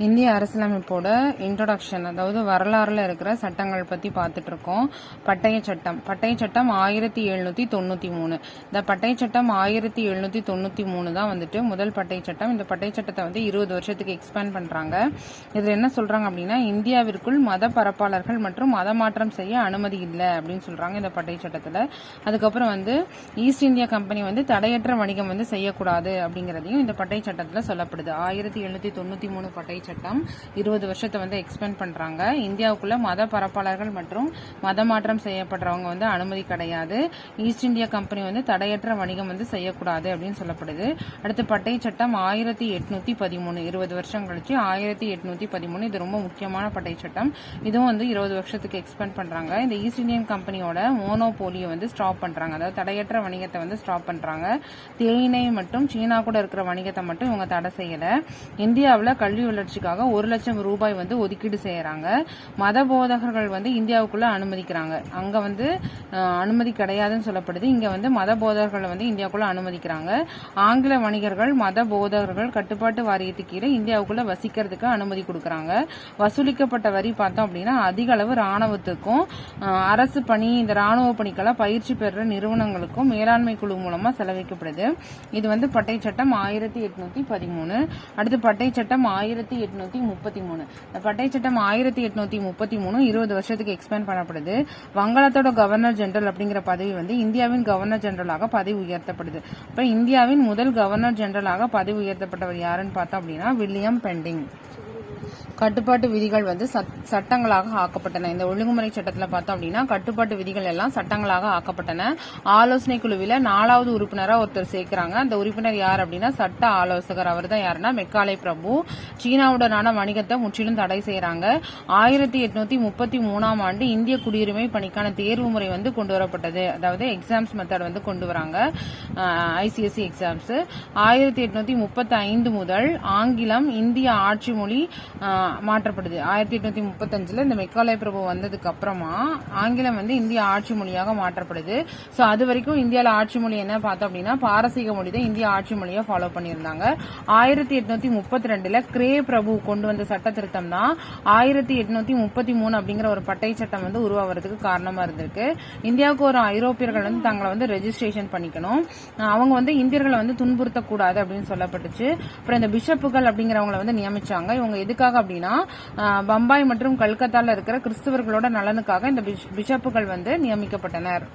இந்திய அரசியலமைப்போட இன்ட்ரோடக்ஷன், அதாவது வரலாறுல இருக்கிற சட்டங்கள் பத்தி பார்த்துட்டு இருக்கோம். பட்டய சட்டம் 1793. இந்த பட்டய சட்டம் 1793 தான் வந்துட்டு முதல் பட்டய சட்டம். இந்த பட்டய சட்டத்தை வந்து 20 வருஷத்துக்கு எக்ஸ்பேண்ட் பண்றாங்க. இதுல என்ன சொல்றாங்க அப்படின்னா, இந்தியாவிற்குள் மத பரப்பாளர்கள் மற்றும் மத மாற்றம் செய்ய அனுமதி இல்லை அப்படின்னு சொல்றாங்க இந்த பட்டய சட்டத்துல. அதுக்கப்புறம் வந்து ஈஸ்ட் இந்தியா கம்பெனி வந்து தடையற்ற வணிகம் வந்து செய்யக்கூடாது அப்படிங்கறதையும் இந்த பட்டய சட்டத்துல சொல்லப்படுது. 1793 பட்டய சட்டம் 20 வருஷத்தை வந்து எக்ஸ்பெண்ட் பண்றாங்க. இந்தியாவுக்குள்ள மத பரப்பாளர்கள் மற்றும் மத மாற்றம் செய்யப்படுறவங்க வந்து அனுமதி கிடையாது. ஈஸ்ட் இந்தியா கம்பெனி வந்து தடையற்ற வணிகம் வந்து செய்யக்கூடாது அப்படின்னு சொல்லப்படுது. அடுத்து பட்டய சட்டம் 1813, 20 வருஷம் கழிச்சு 1813. இது ரொம்ப முக்கியமான பட்டய சட்டம். இதுவும் வந்து 20 வருஷத்துக்கு எக்ஸ்பெண்ட் பண்றாங்க. இந்த ஈஸ்ட் இந்தியன் கம்பெனியோட மோனோபோலியை வந்து ஸ்டாப் பண்றாங்க. அதாவது தடையற்ற வணிகத்தை வந்து ஸ்டாப் பண்றாங்க. தேயிலை மற்றும் சீனா கூட இருக்கிற வணிகத்தை மட்டும் இவங்க தடை செய்யல. இந்தியாவில் கல்வி வளர்ச்சிக்காக 1 லட்சம் ரூபாய் வந்து ஒதுக்கீடு செய்யறாங்க. மத போதகர்கள் வந்து இந்தியாவுக்குள்ள அனுமதிக்கிறாங்க. அங்க வந்து அனுமதி கிடையாதுன்னு சொல்லப்படுது. இங்க வந்து மத போதகர்களை வந்து இந்தியாவுக்குள்ள அனுமதிக்கிறாங்க. ஆங்கில வணிகர்கள் மத போதகர்கள் கட்டுப்பாட்டு வாரியத்துக்கு கீழே இந்தியாவுக்குள்ள வசிக்கிறதுக்கு அனுமதி கொடுக்கறாங்க. வசூலிக்கப்பட்ட வரி பார்த்தோம் அப்படின்னா அதிக அளவு ராணுவத்துக்கும் அரசு பணி, இந்த ராணுவ பணிக்கெல்லாம் பயிற்சி பெற நிறுவனங்களுக்கும் மேலாண்மை குழு மூலமா செலவிக்கப்படுது. இது வந்து பட்டய சட்டம் 1813. அடுத்து பட்டய சட்டம் 1833. பட்டய சட்டம் 1833 20 வருஷத்துக்கு எக்ஸ்பேண்ட் பண்ணப்படுது. வங்காளத்தோட கவர்னர் ஜெனரல் அப்படிங்கிற பதவி வந்து இந்தியாவின் கவர்னர் ஜெனரலாக பதவி உயர்த்தப்படுது. இப்ப இந்தியாவின் முதல் கவர்னர் ஜெனரலாக பதவி உயர்த்தப்பட்டவர் யாருன்னு பார்த்தோம் அப்படின்னா வில்லியம் பெண்டிங். கட்டுப்பாட்டு விதிகள் வந்து சட்டங்களாக ஆக்கப்பட்டன. இந்த ஒழுங்குமுறை சட்டத்துல பார்த்தோம் அப்படின்னா கட்டுப்பாட்டு விதிகள் எல்லாம் சட்டங்களாக ஆக்கப்பட்டன. ஆலோசனை குழுவில 4வது உறுப்பினரா ஒருத்தர் சேர்க்கிறாங்க. அந்த உறுப்பினர் யார் அப்படின்னா சட்ட ஆலோசகர். அவர் தான் யாருன்னா மெக்காலே பிரபு. சீனாவுடனான வணிகத்தை முற்றிலும் தடை செய்யறாங்க. 1833 ஆண்டு இந்திய குடியுரிமை பணிக்கான தேர்வு முறை வந்து கொண்டு வரப்பட்டது. அதாவது எக்ஸாம்ஸ் மெத்தட் வந்து கொண்டு வராங்க, ICSE எக்ஸாம்ஸ். 1835 முதல் ஆங்கிலம் இந்திய ஆட்சி மொழி மாற்றப்படுது. 1835 இந்த மெக்காலே பிரபு வந்ததுக்கு அப்புறமா ஆங்கிலம் வந்து இந்திய ஆட்சி மொழியாக மாற்றப்படுது. சோ அது வரைக்கும் இந்தியால ஆட்சி மொழி என்ன பார்த்தோம் அப்படின்னா பாரசீக மொழி தான் இந்திய ஆட்சி மொழியை ஃபாலோ பண்ணியிருந்தாங்க. 1832 கிரே பிரபு கொண்டு வந்த சட்ட திருத்தம் தான் 1833 அப்படிங்கிற ஒரு பட்டய சட்டம் வந்து உருவாகிறதுக்கு காரணமா இருந்திருக்கு. இந்தியாவுக்கு ஒரு ஐரோப்பியர்கள் வந்து தங்களை வந்து ரெஜிஸ்ட்ரேஷன் பண்ணிக்கணும், அவங்க வந்து இந்தியர்களை வந்து துன்புறுத்தக்கூடாது அப்படின்னு சொல்லப்பட்டுச்சு. அப்புறம் இந்த பிஷப்புகள் அப்படிங்கிறவங்களை வந்து நியமிச்சாங்க. இவங்க எதுக்காக அப்படின்னா பம்பாய் மற்றும் கல்கத்தால இருக்கிற கிறிஸ்தவர்களோட நலனுக்காக இந்த பிஷப்புகள் வந்து நியமிக்கப்பட்டனர்.